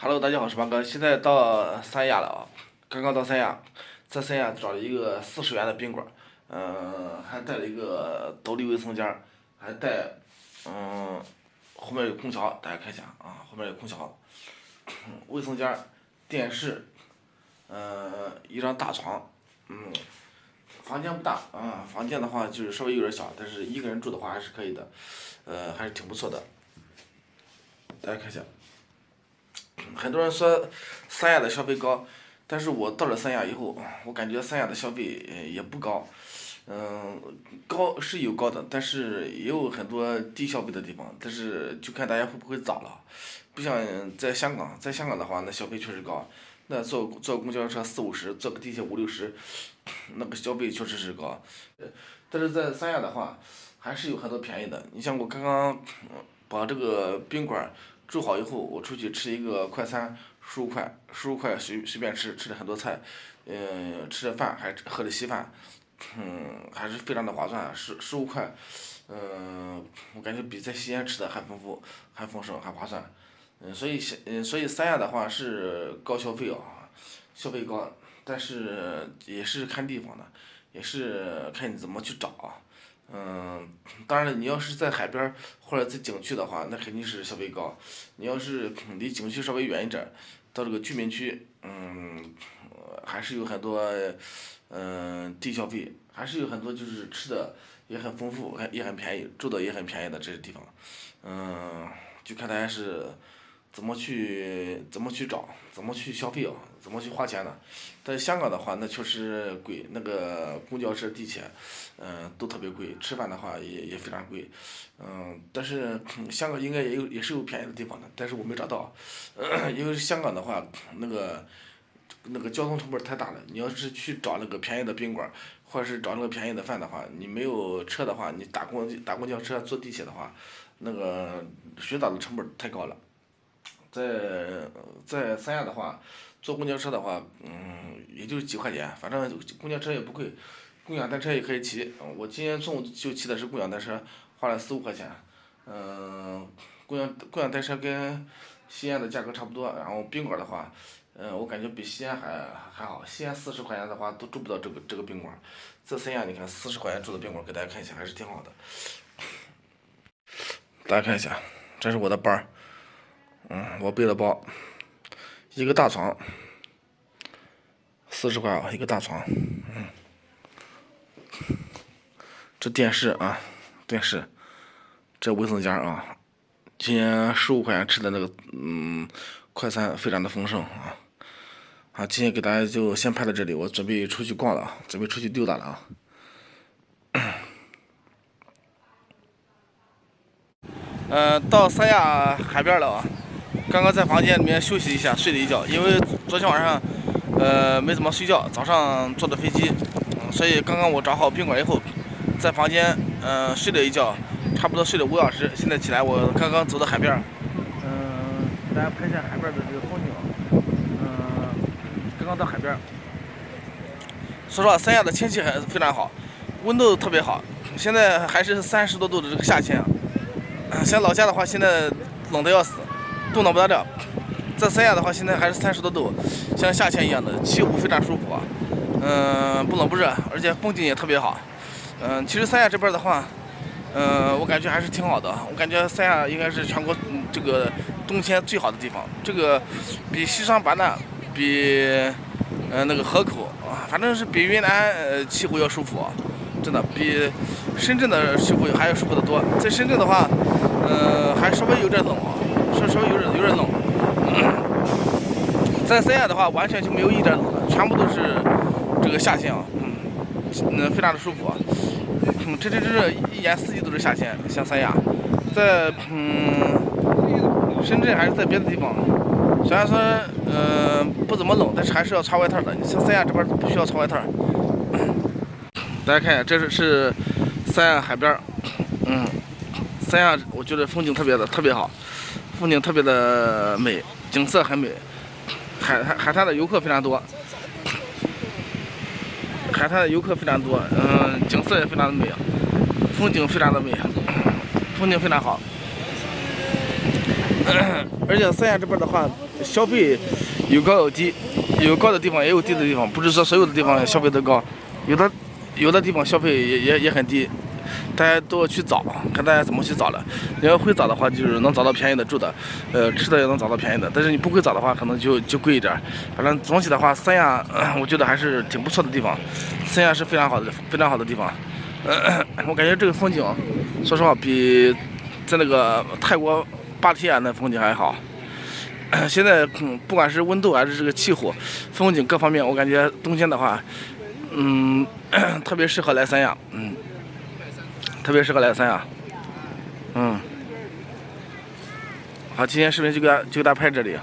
Hello，大家好，我是八哥。现在到三亚了啊，刚刚到三亚，在三亚找了一个40元的宾馆，还带了一个独立卫生间儿，还带，后面有空调，大家看一下啊，后面有空调，卫生间儿、电视，一张大床，房间不大啊，房间的话就是稍微有点小，但是一个人住的话还是可以的，还是挺不错的，大家看一下。很多人说三亚的消费高，但是我到了三亚以后，我感觉三亚的消费也不高，高是有高的，但是也有很多低消费的地方，但是就看大家会不会找了，不像在香港，在香港的话，那消费确实高，那坐公交车40-50，坐个地铁50-60，那个消费确实是高，但是在三亚的话，还是有很多便宜的，你像我刚刚把这个宾馆住好以后，我出去吃一个快餐，十五块随便吃了很多菜，吃了饭还喝了稀饭，还是非常的划算，十五块，我感觉比在西安吃的还丰富、还丰盛、还划算，所以三亚的话是高消费啊，消费高，但是也是看地方的，也是看你怎么去找啊。当然了，你要是在海边儿或者在景区的话，那肯定是消费高。你要是离景区稍微远一点儿，到这个居民区，还是有很多，低消费，还是有很多就是吃的也很丰富，也很便宜，住的也很便宜的这些地方，就看大家是怎么去找，怎么去消费啊，怎么去花钱的。在香港的话，那确实贵，那个公交车、地铁，都特别贵，吃饭的话也非常贵，但是香港应该也是有便宜的地方的，但是我没找到，因为香港的话，那个交通成本太大了，你要是去找那个便宜的宾馆，或者是找那个便宜的饭的话，你没有车的话，你打公交车、坐地铁的话，那个寻找的成本太高了。在三亚的话，坐公交车的话，也就几块钱，反正公交车也不贵，共享单车也可以骑。我今天中午就骑的是共享单车，花了4-5块钱。共享单车跟西安的价格差不多，然后宾馆的话，我感觉比西安还好。西安40块钱的话都住不到这个宾馆，在三亚你看40块钱住的宾馆，给大家看一下还是挺好的。大家看一下，这是我的包儿，我背的包，一个大床，40块啊，一个大床，这电视啊，电视，这卫生间啊，今天15块钱吃的那个快餐非常的丰盛啊。好，今天给大家就先拍到这里，我准备出去逛了啊，准备出去溜达了啊。到三亚海边了啊，刚刚在房间里面休息一下，睡了一觉，因为昨天晚上没怎么睡觉，早上坐的飞机，所以刚刚我找好宾馆以后，在房间睡了一觉，差不多睡了5小时，现在起来我刚刚走到海边，给大家拍一下海边的这个风景，刚刚到海边，说实话，三亚的天气还非常好，温度特别好，现在还是30多度的这个夏天啊。像老家的话，现在冷得要死，冻得不得了。在三亚的话，现在还是30多度，像夏天一样的，气候非常舒服啊。不冷不热，而且风景也特别好。其实三亚这边的话，我感觉还是挺好的。我感觉三亚应该是全国这个冬天最好的地方。这个比西双版纳，比那个河口啊，反正是比云南气候要舒服啊。真的比深圳的气候还要舒服得多。在深圳的话，还稍微有点冷啊，稍微有点冷。在三亚的话，完全就没有一点冷的，全部都是这个夏天啊，非常的舒服啊。这一年四季都是夏天，像三亚，在深圳还是在别的地方，虽然说不怎么冷，但是还是要穿外套的。你像三亚这边不需要穿外套。大家看一下，这是三亚海边，三亚我觉得风景特别好，风景特别的美，景色很美，海滩的游客非常多，景色也非常的美，风景非常的美，风景非常好。而且三亚这边的话，消费有高有低，有高的地方也有低的地方，不是说所有的地方消费都高，有的地方消费也很低。大家都要去找，看大家怎么去找了。你要会找的话，就是能找到便宜的住的，吃的也能找到便宜的。但是你不会找的话，可能就贵一点。反正总体的话，三亚我觉得还是挺不错的地方。三亚是非常好的地方。我感觉这个风景，说实话比在那个泰国芭提雅那风景还好。现在不管是温度还是这个气候、风景各方面，我感觉冬天的话，特别适合来三亚，特别适合来三亚，好，今天视频就给大家拍这里。